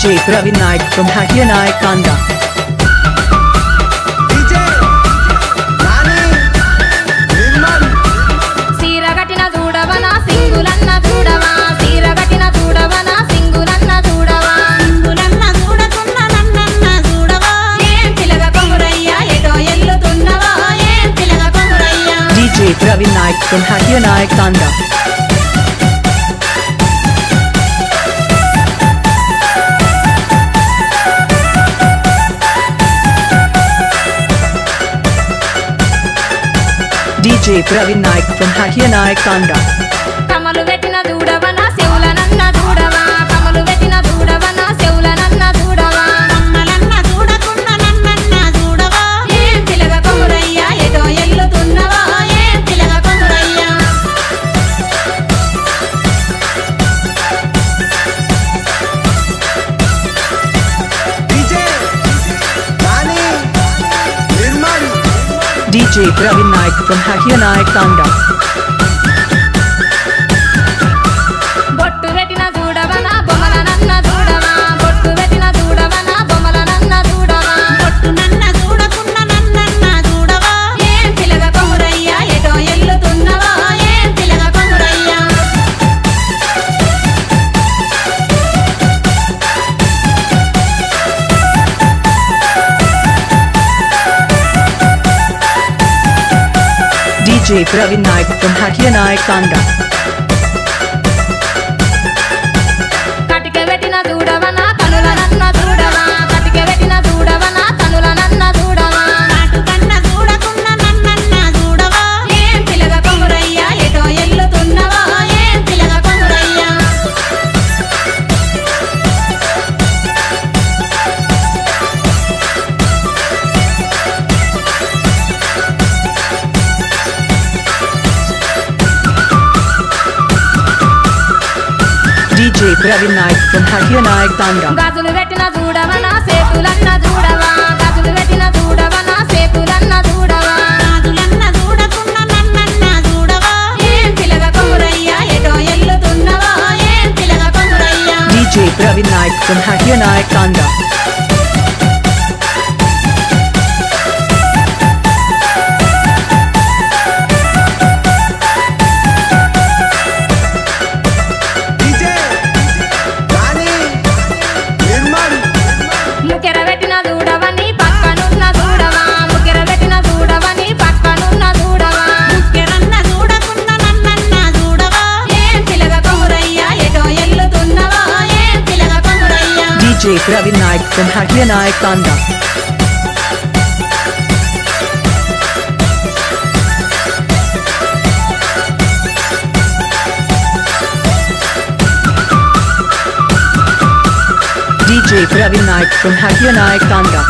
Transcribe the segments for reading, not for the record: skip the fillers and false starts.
DJ Praveen Naik from Hakia Naik Kanda. DJ Nani Nirmal Siragatina Dudavana Singulanna Dudava Siragatina Dudavana Singulanna Dudava Singulanna Dudatunna Nanna Dudava Em Tilaga Komurayya Edo Yellu Tunnava Em Tilaga Komurayya DJ Praveen Naik from Hakia Naik Kanda. DJ Praveen Naik from Hakia Naik Kanda. Kamalu Vetina Dudavana Seulananna Dudava Kamalu Vetina Dudavana Seulananna Dudava Kammalanna Dudatunna Nanna Dudava Em Tilaga Komurayya Edo Yellu Tunnava Em Tilaga Komurayya DJ Nani Nirmal DJ Praveen Naik from Hakia Naik Kanda. బొట్టు వెటిన దూడవన బొమ్మల నన్న దూడవా బొట్టు వెటిన దూడవన బొమ్మల నన్న దూడవా బొట్టు నన్న దూడకున్న నన్న దూడవా ఏం పిలగ కొమురయ్య ఎటో ఎల్లుతున్నవా ఏం పిలగ Komuraiah DJ Praveen Naik from Hakia Naik Kanda. కటిక వెటిన దూడవన కనుల నన్న దూడవా కటిక వెటిన దూడవన కనుల నన్న దూడవా నాటు కన్న దూడకున్న నన్న దూడవా ఏం పిలగ కొమురయ్య ఎటో ఎల్లుతున్నవా ఏం పిలగ Komuraiah DJ Praveen Naik from Hakia Naik Kanda. గాజులు వెట్టిన దూడవన సేతులన్న దూడవా గాజులు వెట్టిన దూడవన సేతులన్న దూడవా గాజులన్న దూడకున్న నన్న దూడవా ఏం పిలగ కొమురయ్య ఎటో ఎల్లుతున్నవా ఏం పిలగ Komuraiah DJ Praveen Naik from Hakia Naik Kanda. DJ Nani Nirmal ముకెర వెట్టిన దూడవని పక్కనున్న దూడవా ముకెర వెట్టిన దూడవని పక్కనున్న దూడవా ముకెరన్న దూడకున్న నన్న దూడవా ఏం పిలగ కొమురయ్య ఎటో ఎల్లుతున్నవా ఏం పిలగ Komuraiah DJ Praveen Naik from Hakia Naik Kanda. DJ Praveen Naik from Hakia Naik Kanda.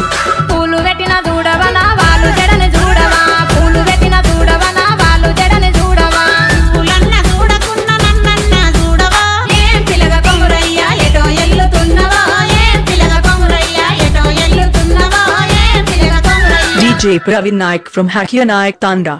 పూలు వెట్టిన దూడవన వాళ్ళు జడని చూడవా పూలు వెట్టిన దూడవన వాళ్ళు జడని చూడవా పూలన్న దూడకున్న నన్న దూడవా ఏం పిలగ కొమురయ్య ఎటో ఎల్లుతున్నవా ఏం పిలగ కొమురయ్య ఎటో ఎల్లుతున్నవా ఏం పిలగ Komuraiah DJ Praveen Naik from Hakia Naik Kanda.